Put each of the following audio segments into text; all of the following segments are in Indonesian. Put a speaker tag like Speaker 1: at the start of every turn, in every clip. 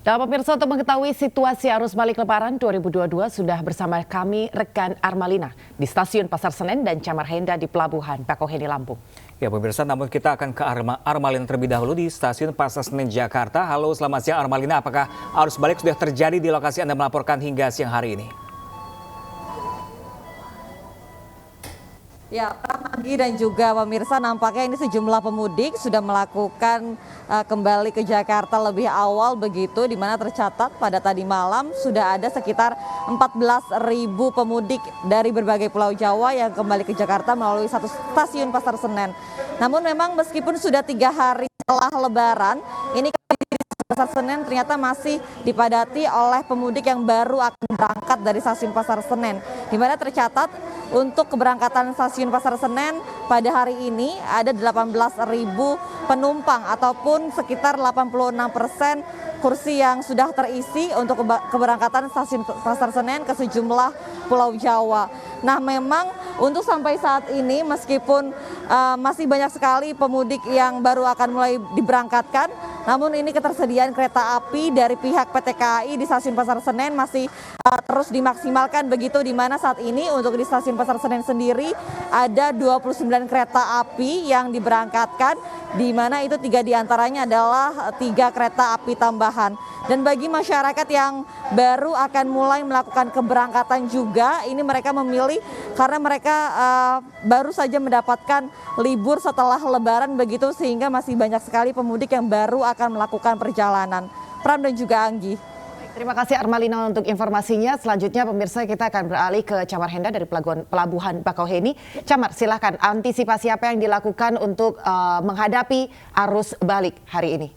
Speaker 1: Dan pemirsa, untuk mengetahui situasi arus balik Lebaran 2022 sudah bersama kami rekan Armalina di Stasiun Pasar Senen dan Chamar Henda di Pelabuhan Bakauheni, Lampung.
Speaker 2: Ya pemirsa, namun kita akan ke Armalina terlebih dahulu di Stasiun Pasar Senen, Jakarta. Halo, selamat siang Armalina. Apakah arus balik sudah terjadi di lokasi Anda melaporkan hingga siang hari ini?
Speaker 3: Ya, Pagi dan juga pemirsa, nampaknya ini sejumlah pemudik sudah melakukan kembali ke Jakarta lebih awal begitu, di mana tercatat pada tadi malam sudah ada sekitar 14.000 pemudik dari berbagai pulau Jawa yang kembali ke Jakarta melalui satu stasiun Pasar Senen. Namun memang meskipun sudah 3 hari setelah Lebaran, ini Pasar Senen ternyata masih dipadati oleh pemudik yang baru akan berangkat dari stasiun Pasar Senen, di mana tercatat untuk keberangkatan stasiun Pasar Senen pada hari ini ada 18.000 penumpang ataupun sekitar 86% kursi yang sudah terisi untuk keberangkatan stasiun Pasar Senen ke sejumlah pulau Jawa. Nah, memang untuk sampai saat ini meskipun masih banyak sekali pemudik yang baru akan mulai diberangkatkan, namun ini ketersediaan kereta api dari pihak PT KAI di stasiun Pasar Senen masih terus dimaksimalkan begitu, di mana saat ini untuk di stasiun Pasar Senen sendiri ada 29 kereta api yang diberangkatkan, di mana itu 3 diantaranya adalah 3 kereta api tambahan. Dan bagi masyarakat yang baru akan mulai melakukan keberangkatan juga, ini mereka memilih karena mereka baru saja mendapatkan libur setelah Lebaran begitu, sehingga masih banyak sekali pemudik yang baru akan melakukan perjalanan. Pram dan juga Anggi.
Speaker 1: Terima kasih Armalina untuk informasinya. Selanjutnya pemirsa, kita akan beralih ke Chamar Henda dari Pelabuhan Bakauheni. Chamar, silahkan, antisipasi apa yang dilakukan untuk menghadapi arus balik hari ini?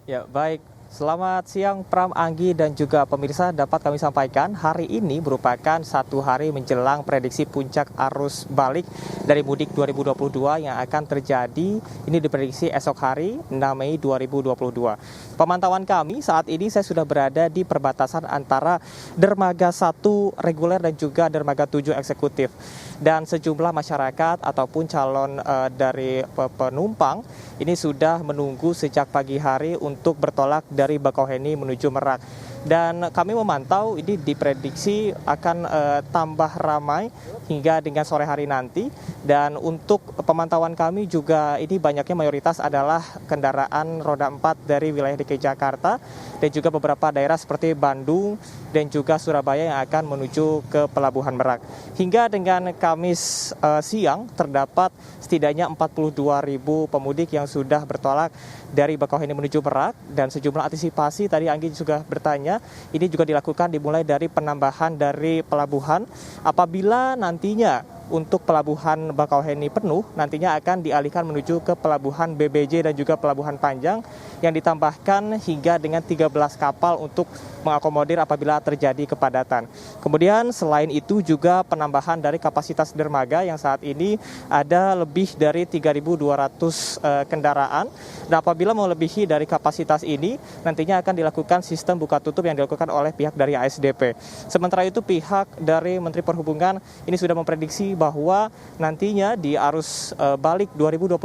Speaker 4: Ya, baik. Selamat siang Pram, Anggi dan juga pemirsa. Dapat kami sampaikan hari ini merupakan satu hari menjelang prediksi puncak arus balik dari mudik 2022 yang akan terjadi. Ini diprediksi esok hari 6 Mei 2022. Pemantauan kami saat ini, saya sudah berada di perbatasan antara Dermaga 1 reguler dan juga Dermaga 7 eksekutif. Dan sejumlah masyarakat ataupun calon dari penumpang ini sudah menunggu sejak pagi hari untuk bertolak dari Bakauheni menuju Merak. Dan kami memantau ini diprediksi akan tambah ramai hingga dengan sore hari nanti. Dan untuk pemantauan kami juga ini banyaknya mayoritas adalah kendaraan roda 4 dari wilayah DKI Jakarta dan juga beberapa daerah seperti Bandung dan juga Surabaya yang akan menuju ke Pelabuhan Merak. Hingga dengan Kamis siang terdapat setidaknya 42.000 pemudik yang sudah bertolak dari Bakauheni menuju Merak, dan sejumlah antisipasi tadi Anggi juga bertanya, ini juga dilakukan dimulai dari penambahan dari pelabuhan. Apabila nantinya untuk pelabuhan Bakauheni penuh, nantinya akan dialihkan menuju ke pelabuhan BBJ dan juga pelabuhan Panjang yang ditambahkan hingga dengan 13 kapal untuk mengakomodir apabila terjadi kepadatan. Kemudian selain itu juga penambahan dari kapasitas dermaga yang saat ini ada lebih dari 3.200 kendaraan. Dan apabila melebihi dari kapasitas ini, nantinya akan dilakukan sistem buka tutup yang dilakukan oleh pihak dari ASDP. Sementara itu pihak dari Menteri Perhubungan ini sudah memprediksi bahwa nantinya di arus balik 2022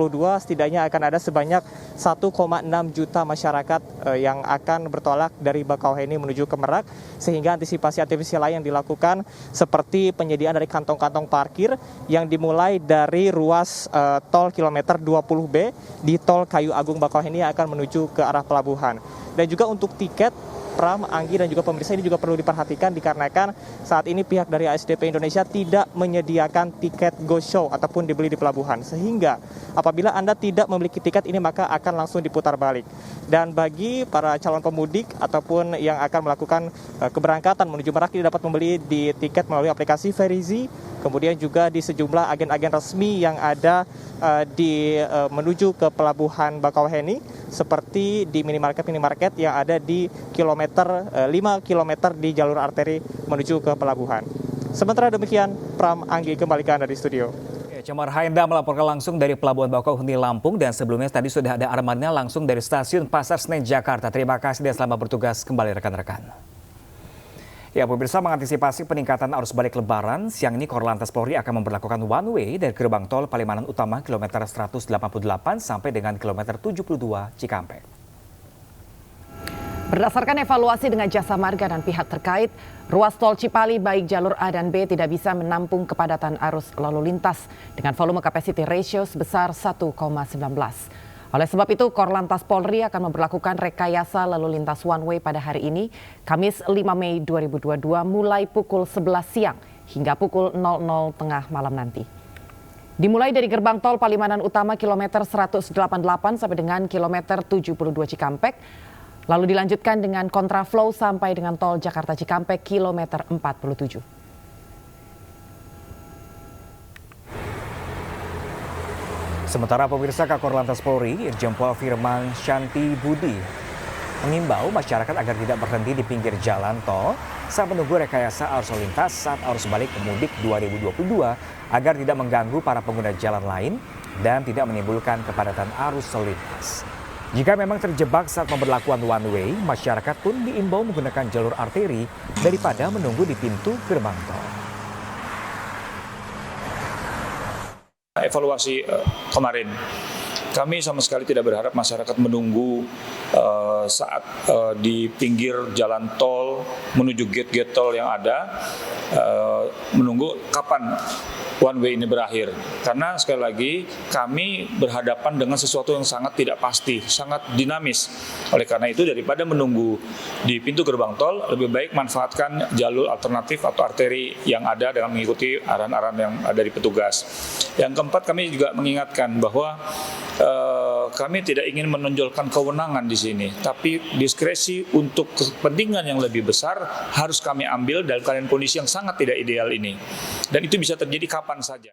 Speaker 4: setidaknya akan ada sebanyak 1,6 juta masyarakat yang akan bertolak dari Bakauheni menuju ke Merak, sehingga antisipasi lain yang dilakukan seperti penyediaan dari kantong-kantong parkir yang dimulai dari ruas tol kilometer 20B di tol Kayu Agung Bakauheni yang akan menuju ke arah pelabuhan. Dan juga untuk tiket, Pram, Anggi dan juga pemirsa, ini juga perlu diperhatikan dikarenakan saat ini pihak dari ASDP Indonesia tidak menyediakan tiket go show ataupun dibeli di pelabuhan, sehingga apabila Anda tidak memiliki tiket ini maka akan langsung diputar balik. Dan bagi para calon pemudik ataupun yang akan melakukan keberangkatan menuju Merak ini dapat membeli di tiket melalui aplikasi Verizi, kemudian juga di sejumlah agen-agen resmi yang ada menuju ke pelabuhan Bakauheni, seperti di minimarket yang ada di kilometer 5 km di jalur arteri menuju ke pelabuhan. Sementara demikian, Pram, Anggi, kembali ke Anda di studio.
Speaker 2: Chamar Henda melaporkan langsung dari Pelabuhan Bakauheni, Lampung, dan sebelumnya tadi sudah ada Armalina langsung dari Stasiun Pasar Senen, Jakarta. Terima kasih dan selamat bertugas kembali rekan-rekan. Ya, pemirsa, mengantisipasi peningkatan arus balik Lebaran, siang ini Korlantas Polri akan memberlakukan one way dari gerbang tol Palimanan Utama kilometer 188 sampai dengan kilometer 72 Cikampek.
Speaker 1: Berdasarkan evaluasi dengan Jasa Marga dan pihak terkait, ruas tol Cipali baik jalur A dan B tidak bisa menampung kepadatan arus lalu lintas dengan volume capacity ratio sebesar 1,19. Oleh sebab itu, Korlantas Polri akan memberlakukan rekayasa lalu lintas one way pada hari ini, Kamis 5 Mei 2022 mulai pukul 11 siang hingga pukul 00 tengah malam nanti. Dimulai dari gerbang tol Palimanan Utama kilometer 188 sampai dengan kilometer 72 Cikampek, lalu dilanjutkan dengan kontraflow sampai dengan tol Jakarta Cikampek kilometer 47.
Speaker 2: Sementara pemirsa, Kakor Lantas Polri, Irjen Pol Firman Shanti Budi mengimbau masyarakat agar tidak berhenti di pinggir jalan tol saat menunggu rekayasa arus lalu lintas saat arus balik pemudik 2022 agar tidak mengganggu para pengguna jalan lain dan tidak menimbulkan kepadatan arus lalu lintas. Jika memang terjebak saat pemberlakuan one way, masyarakat pun diimbau menggunakan jalur arteri daripada menunggu di pintu gerbang tol.
Speaker 5: Evaluasi kemarin, kami sama sekali tidak berharap masyarakat menunggu saat di pinggir jalan tol menuju gate-gate tol yang ada, menunggu kapan one way ini berakhir. Karena sekali lagi kami berhadapan dengan sesuatu yang sangat tidak pasti, sangat dinamis. Oleh karena itu daripada menunggu di pintu gerbang tol, lebih baik manfaatkan jalur alternatif atau arteri yang ada dengan mengikuti arahan-arahan yang ada di petugas. Yang keempat, kami juga mengingatkan bahwa kami tidak ingin menonjolkan kewenangan di sini, tapi diskresi untuk kepentingan yang lebih besar harus kami ambil dalam keadaan kondisi yang sangat tidak ideal ini. Dan itu bisa terjadi kapan saja.